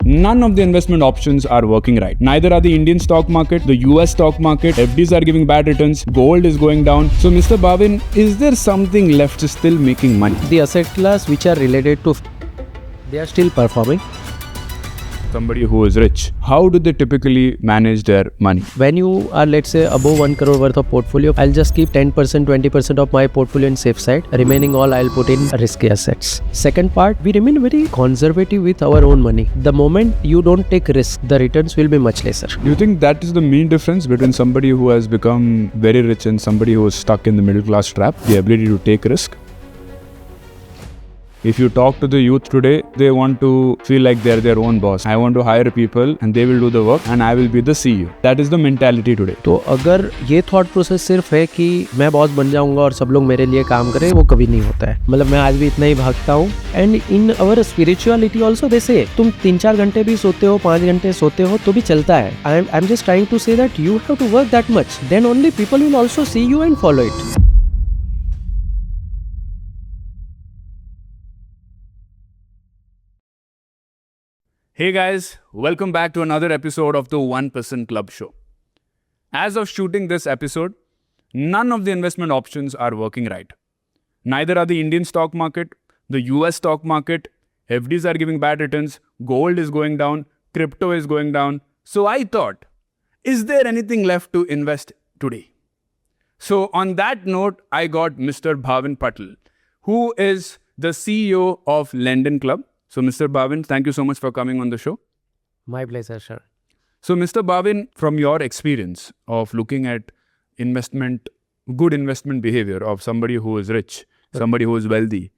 None of the investment options are working right. Neither are the Indian stock market, the US stock market, FDs are giving bad returns, gold is going down. So Mr. Bhavin, is there something left still making money? The asset class which are related to, they are still performing. Somebody who is rich, how do they typically manage their money? When you are, let's say, above 1 crore worth of portfolio, I'll just keep 10%, 20% of my portfolio in safe side. Remaining all I'll put in risky assets. Second part, we remain very conservative with our own money. The moment you don't take risk, the returns will be much lesser. Do you think that is the main difference between somebody who has become very rich and somebody who is stuck in the middle class trap? The ability to take risk? If you talk to the youth today, they want to feel like they're their own boss. I want to hire people and they will do the work and I will be the CEO. That is the mentality today. तो अगर ये thought process सिर्फ है कि मैं boss बन जाऊंगा और सब लोग मेरे लिए काम करें, वो कभी नहीं होता है. मतलब मैं आज भी इतना ही भागता हूँ. And in our spirituality also they say, तुम 3-4 घंटे भी सोते हो, 5 घंटे सोते हो तो भी चलता है. I'm just trying to say that you have to work that much. Then only people will also see you and follow it. Hey guys, welcome back to another episode of the 1% Club Show. As of shooting this episode, none of the investment options are working right. Neither are the Indian stock market, the US stock market, FDs are giving bad returns, gold is going down, crypto is going down. So I thought, is there anything left to invest today? So on that note, I got Mr. Bhavin Patel, who is the CEO of LenDenClub. So, Mr. Bhavin, thank you so much for coming on the show. My pleasure, sir. So, Mr. Bhavin, from your experience of looking at good investment behavior of somebody who is rich, somebody who is wealthy,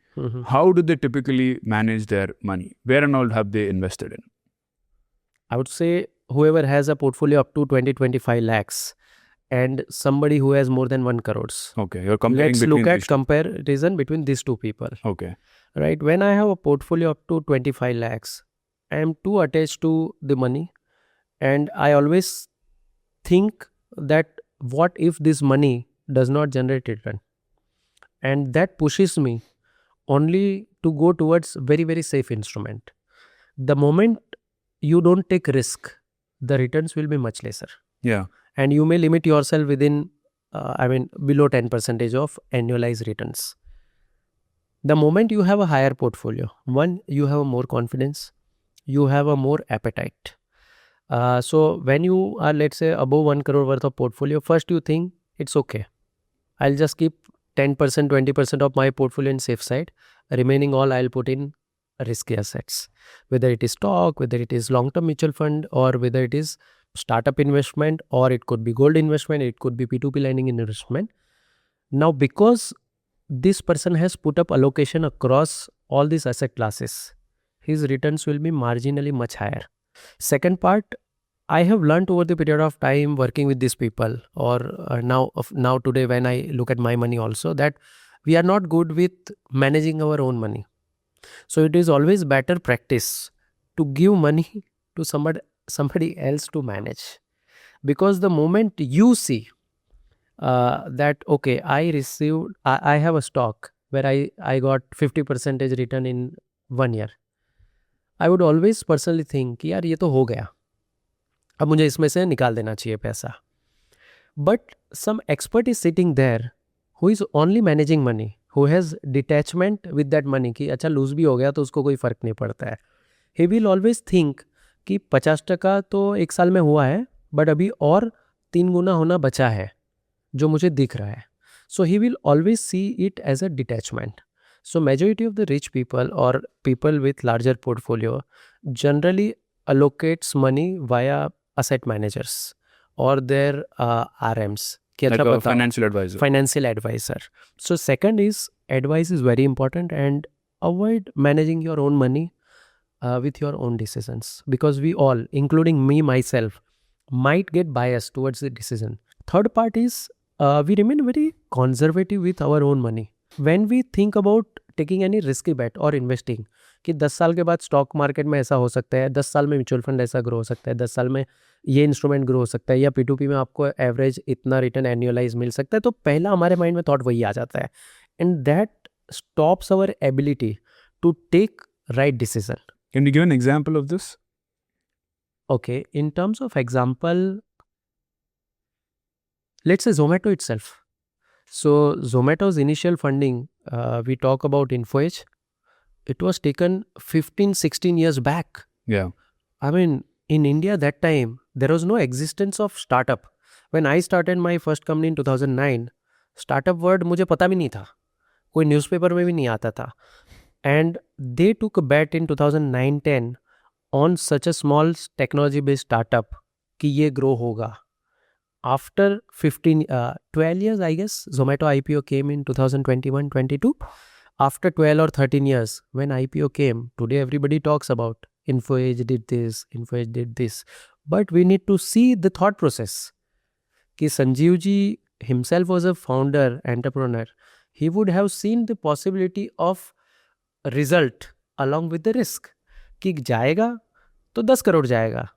how do they typically manage their money? Where and all have they invested in? I would say whoever has a portfolio up to 20-25 lakhs and somebody who has more than 1 crores. Okay, you're comparing Let's look at comparison between these two people. Okay. Right, when I have a portfolio up to 25 lakhs, I am too attached to the money and I always think that what if this money does not generate return? And that pushes me only to go towards very, very safe instrument. The moment you don't take risk, the returns will be much lesser. Yeah. And you may limit yourself within, below 10% of annualized returns. The moment you have a higher portfolio, one, you have a more confidence, you have a more appetite. So when you are, let's say, above 1 crore worth of portfolio, first you think it's okay. I'll just keep 10%, 20% of my portfolio in safe side. Remaining all I'll put in risky assets. Whether it is stock, whether it is long-term mutual fund, or whether it is startup investment, or it could be gold investment, it could be P2P lending investment. Now, because this person has put up allocation across all these asset classes, his returns will be marginally much higher. Second part, I have learned over the period of time working with these people, or now today when I look at my money also, that we are not good with managing our own money. So it is always better practice to give money to somebody else to manage. Because the moment you see that, okay, I have a stock where I got 50% return in 1 year. I would always personally think कि यार ये तो हो गया, अब मुझे इसमें से निकाल देना चाहिए पैसा. But some expert is sitting there who is only managing money, who has detachment with that money कि अच्छा लूज भी हो गया तो उसको कोई फ़र्क नहीं पड़ता है. He will always think कि 50% तो 1 साल में हुआ है, बट अभी और 3 गुना होना बचा है जो मुझे दिख रहा है. So he will always see it as a detachment. So majority of the rich people or people with larger portfolio generally allocates money via asset managers or their RMs. Like a financial advisor. Financial advisor. So second is, advice is very important, and avoid managing your own money with your own decisions, because we all, including me myself, might get biased towards the decision. Third part is, we remain very conservative with our own money. When we think about taking any risky bet or investing, कि 10 साल के बाद stock market में ऐसा हो सकता है, 10 साल में म्यूचुअल फंड ऐसा ग्रो हो सकता है, 10 साल में ये इंस्ट्रूमेंट ग्रो हो सकता है, या P2P में आपको एवरेज इतना रिटर्न एनुअलाइज मिल सकता है, तो पहला हमारे माइंड में थॉट वही आ जाता है, and that stops our ability to take right decision. Can you give an example of this? Okay, in terms of example, let's say Zomato itself. So Zomato's initial funding, we talk about InfoEdge, it was taken 15, 16 years back. Yeah. I mean, in India that time, there was no existence of startup. When I started my first company in 2009, startup word मुझे पता भी नहीं था, कोई newspaper में भी नहीं आता था. And they took a bet in 2009-10 on such a small technology-based startup कि ये grow होगा. After 12 years, I guess, Zomato IPO came in 2021-22. After 12 or 13 years, when IPO came, today everybody talks about InfoEdge did this, InfoEdge did this. But we need to see the thought process. Ki Sanjeev ji himself was a founder, entrepreneur. He would have seen the possibility of result along with the risk. कि जाएगा तो 10 करोड़ जाएगा,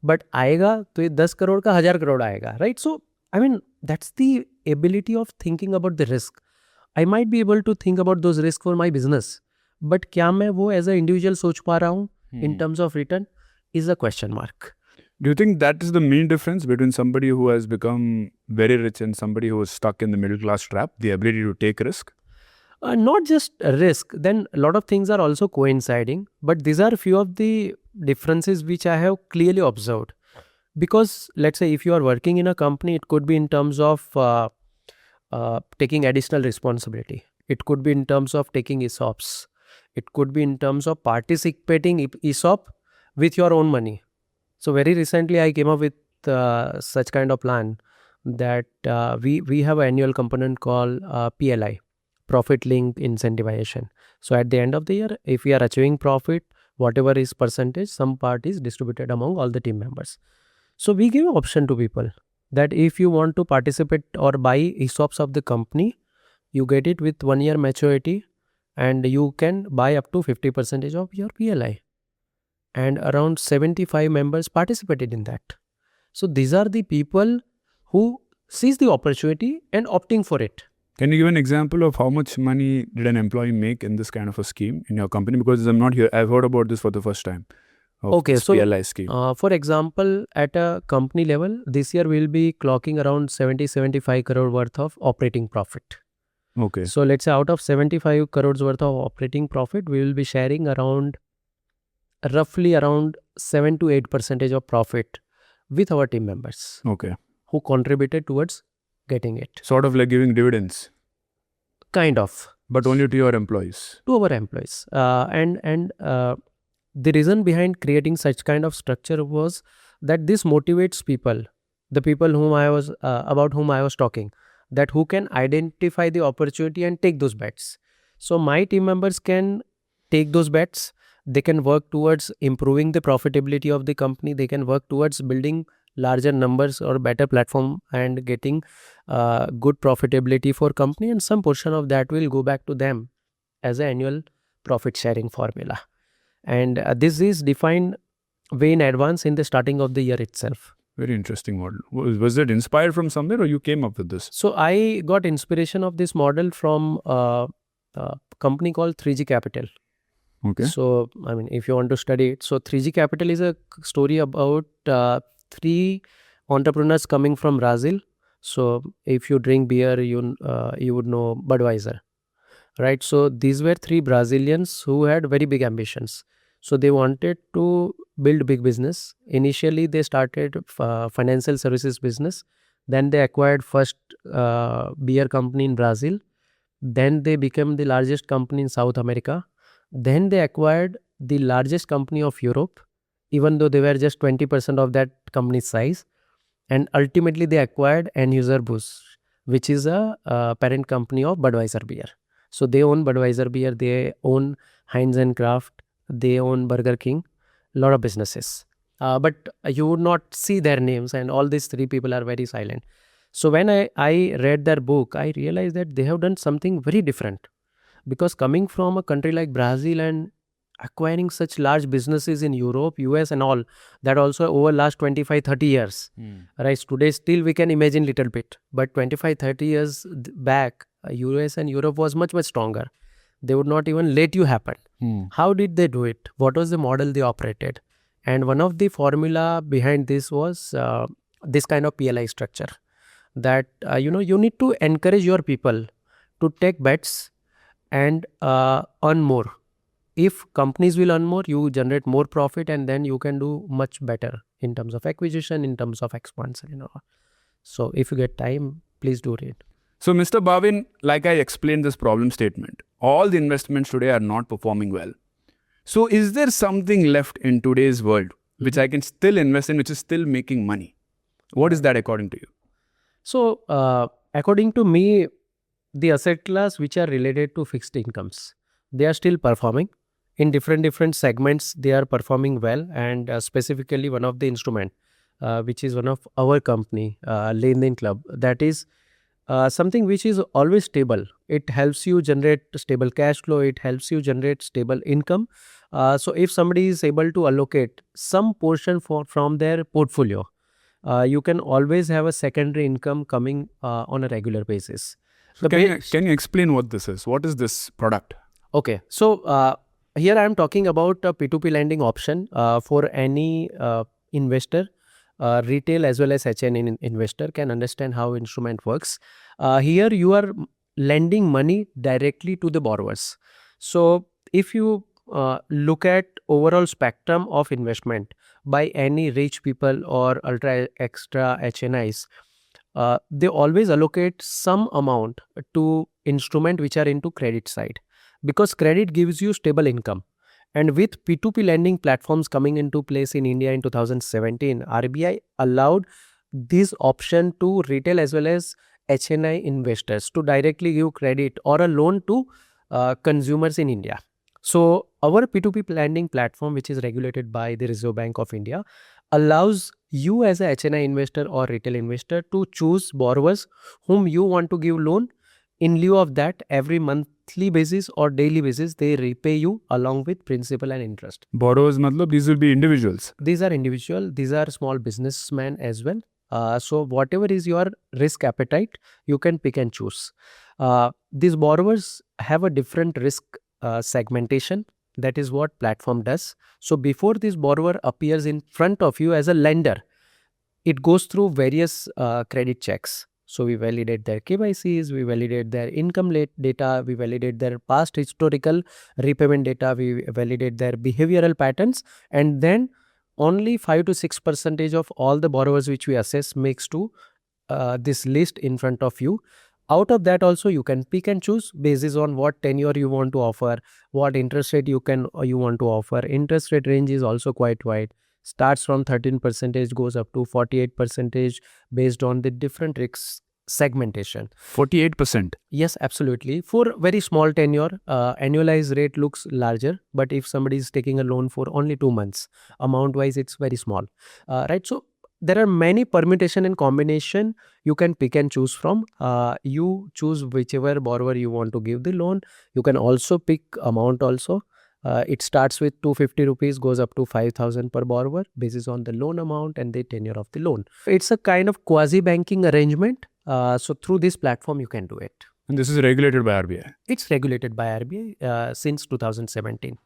but आएगा तो ये 10 करोड़ का 1000 करोड़ आएगा, right? So I mean that's the ability of thinking about the risk. I might be able to think about those risk for my business, but क्या मैं वो एज अ इंडिविजुअल सोच पा रहा हूँ in terms of return is a question mark. Do you think that is the main difference between somebody who has become very rich and somebody who is stuck in the middle class trap, the ability to take risk? Not just a risk, then a lot of things are also coinciding, but these are few of the differences which I have clearly observed. Because let's say if you are working in a company, it could be in terms of taking additional responsibility. It could be in terms of taking ESOPs. It could be in terms of participating ESOP with your own money. So very recently I came up with such kind of plan that we have an annual component called PLI, profit linked incentivization. So at the end of the year, if we are achieving profit, whatever is percentage, some part is distributed among all the team members. So we give an option to people that if you want to participate or buy ESOPs of the company, you get it with 1 year maturity and you can buy up to 50% of your PLI. And around 75 members participated in that. So these are the people who sees the opportunity and opting for it. Can you give an example of how much money did an employee make in this kind of a scheme in your company? Because I'm not here, I've heard about this for the first time. Okay, so PLI scheme. For example, at a company level, this year we'll be clocking around 70-75 crore worth of operating profit. Okay. So let's say out of 75 crores worth of operating profit, we will be sharing roughly around 7 to 8% of profit with our team members. Okay. Who contributed towards getting it. Sort of like giving dividends. Kind of. But only to your employees. To our employees. And the reason behind creating such kind of structure was that this motivates people, the people whom I was about whom I was talking, that who can identify the opportunity and take those bets. So my team members can take those bets. They can work towards improving the profitability of the company. They can work towards building larger numbers or better platform and getting good profitability for company, and some portion of that will go back to them as an annual profit sharing formula. And this is defined way in advance in the starting of the year itself. Very interesting model. Was it inspired from somewhere or you came up with this? So I got inspiration of this model from a company called 3G Capital. Okay. So, I mean, if you want to study it. So 3G Capital is a story about 3 entrepreneurs coming from Brazil. So if you drink beer, you would know Budweiser, right? So these were 3 Brazilians who had very big ambitions. So they wanted to build big business. Initially, they started financial services business. Then they acquired first beer company in Brazil. Then they became the largest company in South America. Then they acquired the largest company of Europe, even though they were just 20% of that company's size. And ultimately, they acquired Anheuser-Busch, which is a parent company of Budweiser beer. So they own Budweiser beer, they own Heinz and Kraft, they own Burger King, a lot of businesses. But you would not see their names, and all these 3 people are very silent. So when I read their book, I realized that they have done something very different. Because coming from a country like Brazil and acquiring such large businesses in Europe, US and all, that also over last 25-30 years. Right? Today still we can imagine little bit. But 25-30 years back, US and Europe was much, much stronger. They would not even let you happen. How did they do it? What was the model they operated? And one of the formula behind this was this kind of PLI structure, that you need to encourage your people to take bets and earn more. If companies will earn more, you generate more profit, and then you can do much better in terms of acquisition, in terms of expansion. So if you get time, please do read. So Mr. Bhavin, like I explained this problem statement, all the investments today are not performing well. So is there something left in today's world which I can still invest in, which is still making money? What is that according to you? So according to me, the asset class which are related to fixed incomes, they are still performing. In different segments, they are performing well. And specifically one of the instrument, which is one of our company, LenDenClub, that is something which is always stable. It helps you generate stable cash flow. It helps you generate stable income. So if somebody is able to allocate some portion from their portfolio, you can always have a secondary income coming on a regular basis. So can you explain what this is? What is this product? Okay, so here I am talking about a P2P lending option for any investor, retail as well as HN investor can understand how instrument works. Here you are lending money directly to the borrowers. So if you look at overall spectrum of investment by any rich people or ultra extra HNIs, they always allocate some amount to instrument which are into credit side, because credit gives you stable income. And with P2P lending platforms coming into place in India in 2017, RBI allowed this option to retail as well as HNI investors to directly give credit or a loan to consumers in India. So our P2P lending platform, which is regulated by the Reserve Bank of India, allows you as a HNI investor or retail investor to choose borrowers whom you want to give loan. In lieu of that, every monthly basis or daily basis, they repay you along with principal and interest. Borrowers, matlab, these will be individuals. These are individual. These are small businessmen as well. So whatever is your risk appetite, you can pick and choose. These borrowers have a different risk segmentation. That is what platform does. So before this borrower appears in front of you as a lender, it goes through various credit checks. So we validate their KYCs, we validate their income data, we validate their past historical repayment data, we validate their behavioral patterns, and then only 5 to 6% of all the borrowers which we assess makes to this list in front of you. Out of that also you can pick and choose basis on what tenure you want to offer, what interest rate you want to offer. Interest rate range is also quite wide. Starts from 13%, goes up to 48% based on the different risk segmentation. 48%? Yes, absolutely. For very small tenure, annualized rate looks larger. But if somebody is taking a loan for only 2 months, amount wise it's very small. Right. So there are many permutation and combination you can pick and choose from. You choose whichever borrower you want to give the loan. You can also pick amount also. It starts with 250 rupees, goes up to 5,000 per borrower basis on the loan amount and the tenure of the loan. It's a kind of quasi-banking arrangement. So through this platform, you can do it. And this is regulated by RBI? It's regulated by RBI since 2017.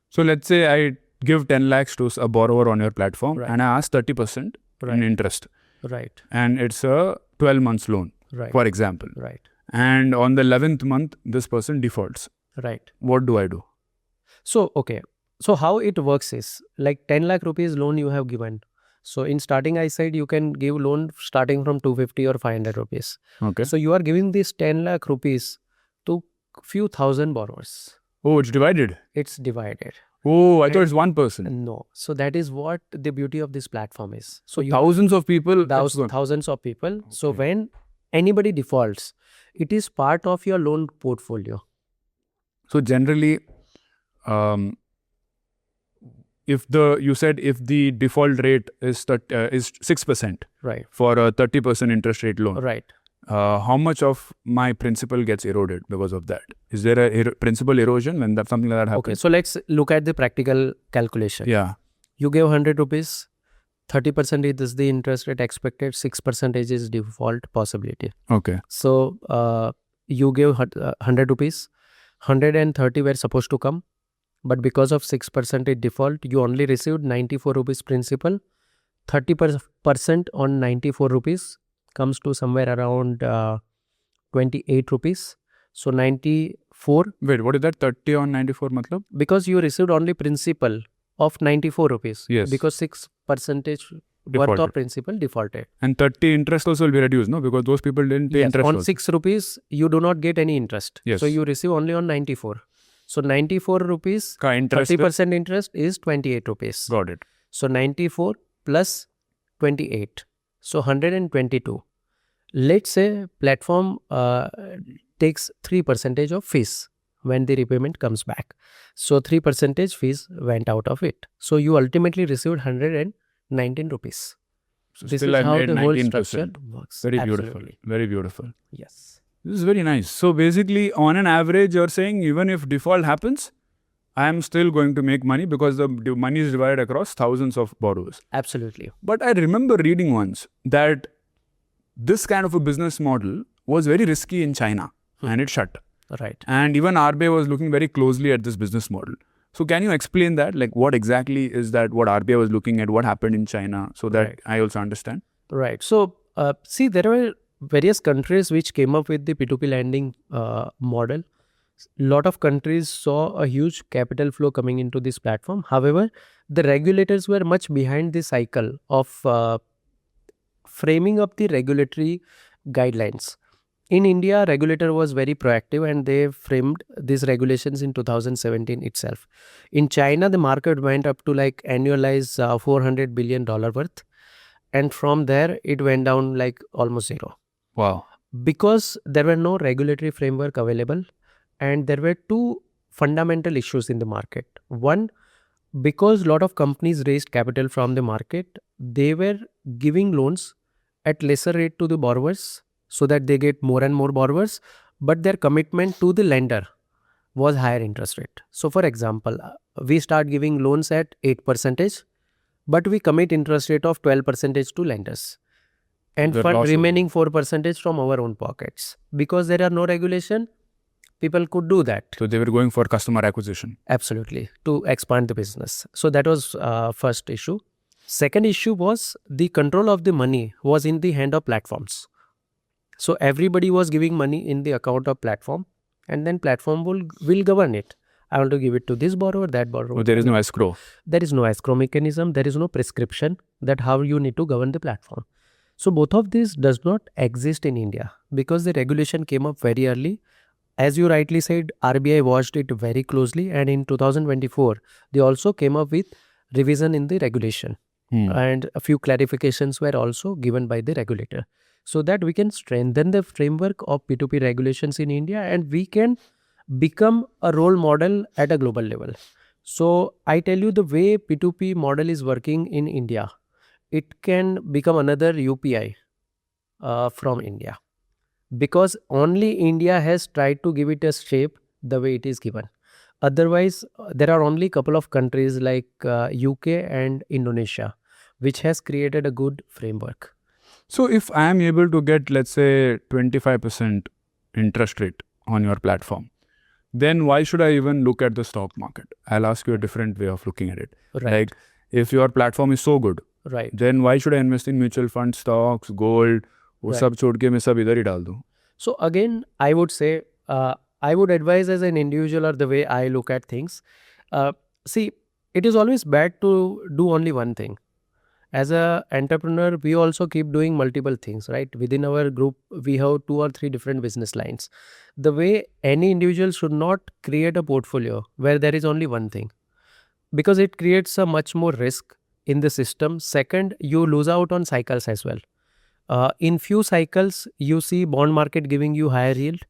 So let's say I give 10 lakhs to a borrower on your platform, right, and I ask 30% in interest. Right. And it's a 12 months loan, right, for example. Right. And on the 11th month, this person defaults. Right. What do I do? So, okay. So how it works is like 10 lakh rupees loan you have given. So in starting I said you can give loan starting from 250 or 500 rupees. Okay. So you are giving this 10 lakh rupees to few thousand borrowers. Oh, it's divided? It's divided. Oh, I thought it's one person. No. So that is what the beauty of this platform is. So thousands of people? Thousands of people. Okay. So when anybody defaults, it is part of your loan portfolio. So generally, if the default rate is 6%, right, for a 30% interest rate loan, right, how much of my principal gets eroded because of that? Is there a principal erosion when something like that happens? Okay, so let's look at the practical calculation. Yeah. You gave 100 rupees, 30% is the interest rate expected, 6% is default possibility. Okay. So you gave 100 rupees, 130 were supposed to come, but because of 6% default, you only received 94 rupees principal. 30% on 94 rupees comes to somewhere around 28 rupees. So 94, Wait, what is that? 30 on 94 matlab? because you received only principal of 94 rupees. Yes. Because 6% worth Defaulted. of principal defaulted. And 30 interest also will be reduced, no? Because those people didn't pay Yes, interest on also. 6 rupees, you do not get any interest. Yes. So you receive only on 94. So 94 rupees, Ka interest. 30% interest is 28 rupees. Got it. So 94 plus 28. So 122. Let's say platform takes 3% of fees when the repayment comes back. So 3% fees went out of it. So you ultimately received 119 rupees. So This still is I how made the whole 19%. structure works. Very beautiful. Absolutely. Very beautiful. Yes. This is very nice. So basically, on an average, you're saying even if default happens, I am still going to make money because the money is divided across thousands of borrowers. Absolutely. But I remember reading once that this kind of a business model was very risky in China and it shut. Right. And even RBI was looking very closely at this business model. So can you explain that? Like what exactly is that, what RBI was looking at, what happened in China, so that Right. I also understand? Right. So, see, there were various countries which came up with the P2P lending model. Lot of countries saw a huge capital flow coming into this platform. However, the regulators were much behind the cycle of framing up the regulatory guidelines. In India, regulator was very proactive and they framed these regulations in 2017 itself. In China, the market went up to like annualized $400 billion worth. And from there, it went down like almost zero. Wow. Because there were no regulatory framework available and there were two fundamental issues in the market. One, because a lot of companies raised capital from the market, they were giving loans at lesser rate to the borrowers so that they get more and more borrowers, but their commitment to the lender was higher interest rate. So for example, we start giving loans at 8%, but we commit interest rate of 12% to lenders and The fund loss remaining 4% from our own pockets. Because there are no regulation, people could do that. So they were going for customer acquisition. Absolutely, to expand the business. So that was first issue. Second issue was the control of the money was in the hand of platforms. So everybody was giving money in the account of platform and then platform will govern it. I want to give it to this borrower, that borrower. Oh, there is no escrow. There is no escrow mechanism. There is no prescription that how you need to govern the platform. So both of these does not exist in India because the regulation came up very early. As you rightly said, RBI watched it very closely and in 2024, they also came up with revision in the regulation. And a few clarifications were also given by the regulator so that we can strengthen the framework of P2P regulations in India and we can become a role model at a global level. So I tell you the way P2P model is working in India, it can become another UPI from India because only India has tried to give it a shape the way it is given. Otherwise, there are only a couple of countries like UK and Indonesia which has created a good framework. So if I am able to get, let's say, 25% interest rate on your platform, then why should I even look at the stock market? I'll ask you a different way of looking at it. Right. Like, if your platform is so good, Right. then why should I invest in mutual funds, stocks, gold? वो सब छोड़ के मैं सब इधर ही डाल दूँ. So again, I would say, I would advise as an individual or the way I look at things. See, it is always bad to do only one thing. As an entrepreneur, we also keep doing multiple things, right? Within our group, we have 2 or 3 different business lines. The way any individual should not create a portfolio where there is only one thing because it creates a much more risk in the system. Second, you lose out on cycles as well. In few cycles, you see bond market giving you higher yield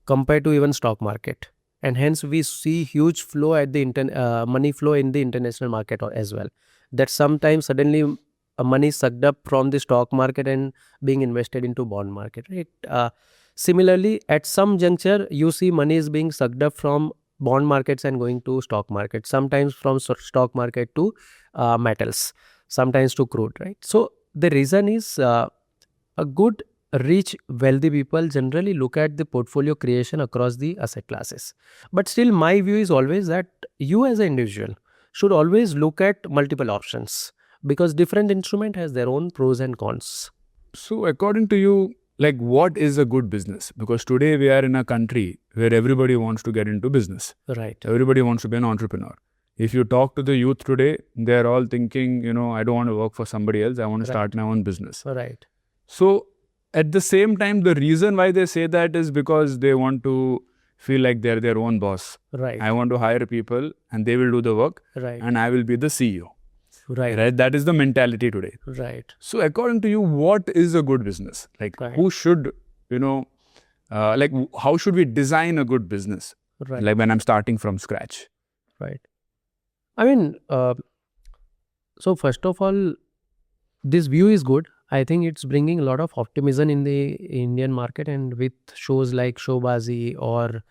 compared to even stock market. And hence, we see huge flow at the money flow in the international market as well. That sometimes suddenly money is sucked up from the stock market and being invested into bond market. Right? Similarly, at some juncture, you see money is being sucked up from bond markets and going to stock market. Sometimes from stock market to metals, sometimes to crude. Right? So the reason is a good rich, wealthy people generally look at the portfolio creation across the asset classes. But still, my view is always that you as an individual should always look at multiple options because different instrument has their own pros and cons. So according to you, like what is a good business? Because today we are in a country where everybody wants to get into business. Right. Everybody wants to be an entrepreneur. If you talk to the youth today, they're all thinking, I don't want to work for somebody else. I want to start my own business. Right. So at the same time, the reason why they say that is because they want to feel like they're their own boss. Right. I want to hire people and they will do the work Right. and I will be the CEO. Right. That is the mentality today. Right. So according to you, what is a good business? Like who should, how should we design a good business? Right. Like when I'm starting from scratch. Right. I mean, so first of all, this view is good. I think it's bringing a lot of optimism in the Indian market, and with shows like Showbazi or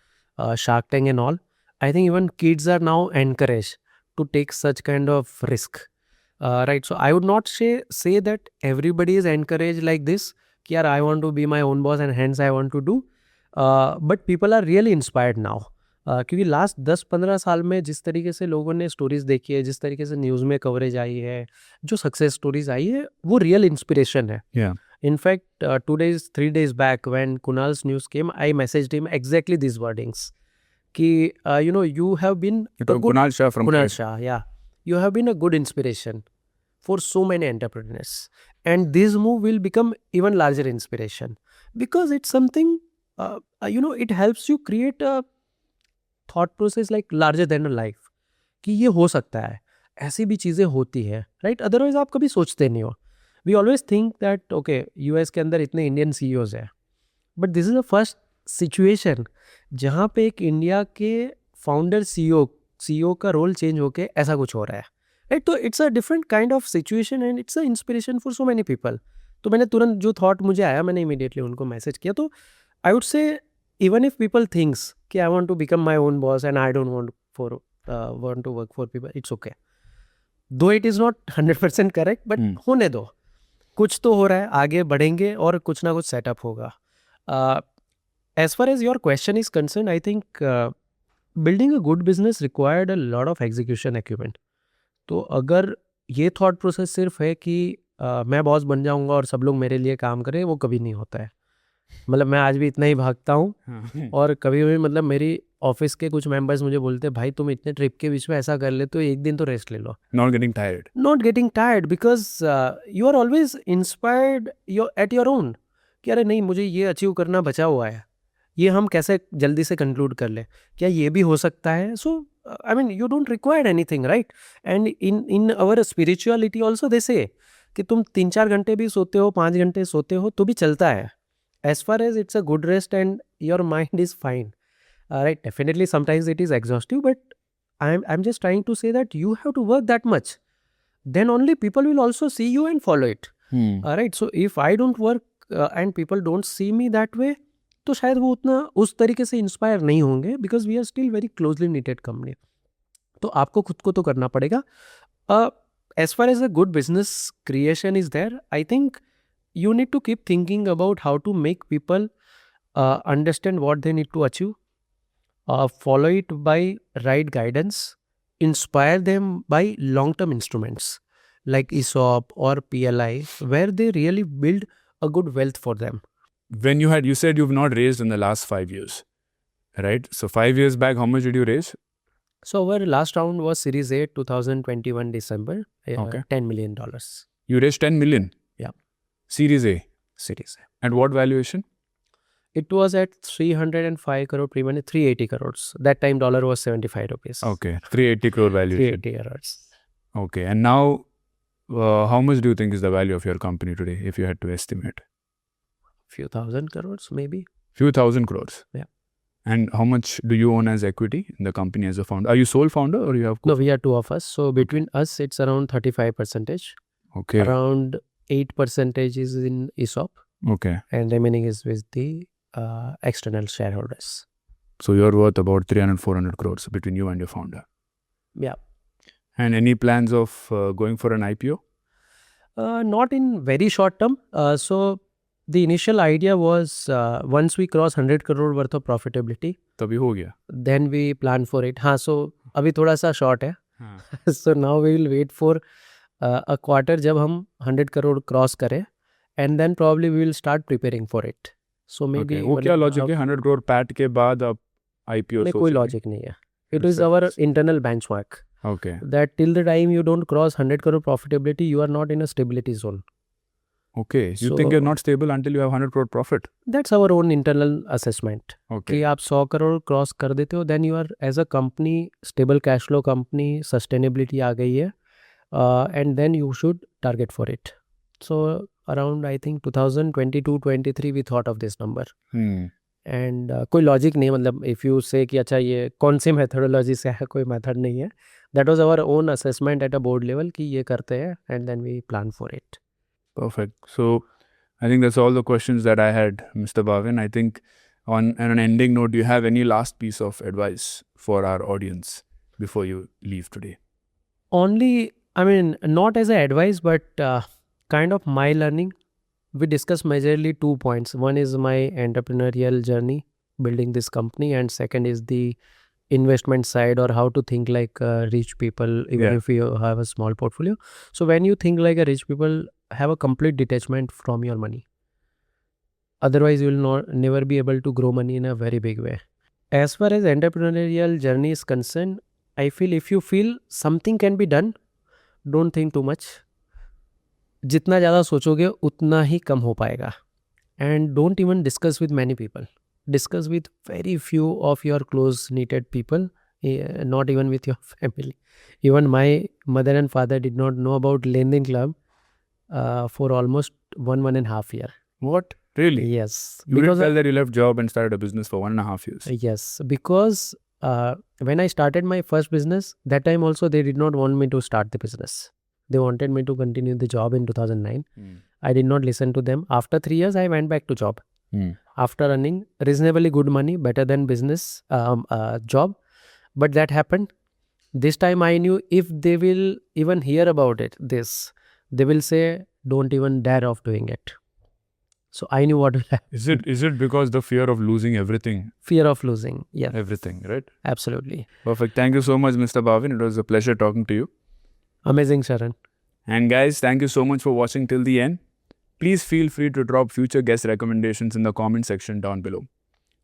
Shark Tank and all, I think even kids are now encouraged to take such kind of risk. Right. So I would not say that everybody is encouraged like this. Ki yaar, I want to be my own boss and hence I want to do. But people are really inspired now. क्योंकि last 10-15 साल में जिस तरीके से लोगों ने stories देखी है, जिस तरीके से न्यूज़ में कवरेज आई है, जो सक्सेस स्टोरीज आई है, वो रियल इंस्पिरेशन है. In fact 3 days back when Kunal's news came, I messaged him exactly these wordings कि you have been Kunal Shah from Kunal Shah, yeah, you have been a good inspiration for so many entrepreneurs, and this move will become even larger inspiration because it's something it helps you create a thought process like larger than a life कि ये हो सकता है, ऐसी भी चीज़ें होती है, राइट. अदरवाइज आप कभी सोचते नहीं हो. We always think that okay US के अंदर इतने इंडियन सीईओज हैं, but this is the first situation जहाँ पे एक इंडिया के फाउंडर सीईओ का रोल चेंज होके ऐसा कुछ हो रहा है, राइट. तो it's a different kind of situation and it's a inspiration for so many people. तो मैंने तुरंत जो थॉट मुझे आया, मैंने इमीडिएटली उनको मैसेज किया. तो I would say even if people thinks कि I want to become my own boss and I don't want to work for people, it's okay. Though it is not 100% correct, but होने दो, कुछ तो हो रहा है, आगे बढ़ेंगे और कुछ ना कुछ सेटअप होगा. As far as your question is concerned, I think building a good business required a lot of execution acumen. तो अगर ये thought process सिर्फ है कि मैं बॉस बन जाऊंगा और सब लोग मेरे लिए काम करें, वो कभी नहीं होता है. मतलब मैं आज भी इतना ही भागता हूँ और कभी भी मतलब मेरी ऑफिस के कुछ मेंबर्स मुझे बोलते हैं भाई तुम इतने ट्रिप के बीच में ऐसा कर ले तो एक दिन तो रेस्ट ले लो. Not getting tired because you are always inspired at your own कि अरे नहीं मुझे ये अचीव करना बचा हुआ है, ये हम कैसे जल्दी से कंक्लूड कर ले, क्या ये भी हो सकता है. So I mean you don't require anything, right. And in our spirituality also they say कि तुम 3-4 घंटे भी सोते हो, 5 घंटे सोते हो तो भी चलता है. As far as it's a good rest and your mind is fine, right? Definitely sometimes it is exhaustive, but I'm just trying to say that you have to work that much. Then only people will also see you and follow it. Right? So if I don't work and people don't see me that way, तो शायद वो उतना उस तरीके से inspire नहीं होंगे because we are still very closely knitted company. तो आपको खुद को तो करना पड़ेगा. As far as a good business creation is there, I think you need to keep thinking about how to make people understand what they need to achieve, follow it by right guidance, inspire them by long-term instruments like ESOP or PLI, where they really build a good wealth for them. When you said you've not raised in the last 5 years, right? So 5 years back, how much did you raise? So our last round was Series A 2021 December, $10 million. You raised 10 million? Yeah. Series A? Series A. At what valuation? It was at 305 crore pre-money, 380 crores. That time dollar was 75 rupees. Okay, 380 crore valuation. 380 crores. Okay, and now how much do you think is the value of your company today if you had to estimate? Few thousand crores maybe. Few thousand crores? Yeah. And how much do you own as equity in the company as a founder? Are you sole founder or you have... No, we are two of us. So between us, it's around 35%. Okay. Around 8% is in ESOP. Okay. And remaining is with the external shareholders. So you're worth about 300-400 crores between you and your founder. Yeah. And any plans of going for an IPO? Not in very short term. So the initial idea was once we cross 100 crore worth of profitability, तभी हो गया. then we plan for it. हाँ, so अभी थोड़ा सा short है. हाँ. So now we will wait for a quarter जब हम 100 crore cross करें, and then probably we will start preparing for it. So maybe Okay. वो क्या logic है 100 crore pat के बाद आप IPO नहीं, कोई logic नहीं है. It is It's a- our internal benchmark. Okay. That till the time you don't cross 100 crore profitability, you are not in a stability zone. Okay. You think So- you're not stable until you have 100 crore profit? That's our own internal assessment. Okay. कि आप 100 crore cross कर देते हो, then you are as a company stable cash flow company, sustainability आ गई है, and then you should target for it. So around I think 2022-23 we thought of this number. And कोई logic नहीं है, मतलब if you say कि अच्छा ये कौन सी methodology से है, कोई मेथड नहीं है. That was our own assessment at a board level कि ये करते हैं, and then we plan for it. Perfect. So I think that's all the questions that I had, Mr. Bhavin. I think on an ending note, do you have any last piece of advice for our audience before you leave today? Only, I mean, not as a advice, but kind of my learning. We discussed majorly 2 points. One is my entrepreneurial journey, building this company, and second is the investment side, or how to think like rich people, even Yeah. if you have a small portfolio. So when you think like a rich people, have a complete detachment from your money. Otherwise, you will never be able to grow money in a very big way. As far as entrepreneurial journey is concerned, I feel if you feel something can be done, don't think too much. जितना ज़्यादा सोचोगे उतना ही कम हो पाएगा. And don't even discuss with many people. Discuss with very few of your close knitted people, not even with your family. Even my mother and father did not know about LenDenClub for almost 1.5 years. What? Really? Yes. You didn't Because tell that you left job and started a business for 1.5 years. yes, because when I started my first business, that time also they did not want me to start the business. They wanted me to continue the job in 2009. I did not listen to them. After 3 years, I went back to job. After earning reasonably good money, better than business job. But that happened. This time I knew if they will even hear about it, they will say, don't even dare of doing it. So I knew what will happen. Is it because the fear of losing everything? Fear of losing. Yeah, Everything, right? absolutely. Perfect. Thank you so much, Mr. Bhavin. It was a pleasure talking to you. Amazing, Sharan. And guys, thank you so much for watching till the end. Please feel free to drop future guest recommendations in the comment section down below.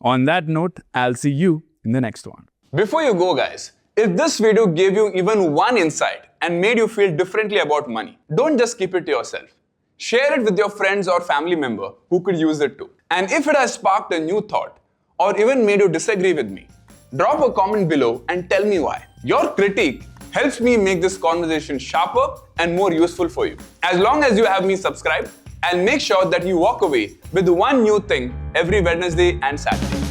On that note, I'll see you in the next one. Before you go, guys, if this video gave you even one insight and made you feel differently about money, don't just keep it to yourself. Share it with your friends or family member who could use it too. And if it has sparked a new thought or even made you disagree with me, drop a comment below and tell me why. Your critique helps me make this conversation sharper and more useful for you. As long as you have me subscribed, I'll make sure that you walk away with one new thing every Wednesday and Saturday.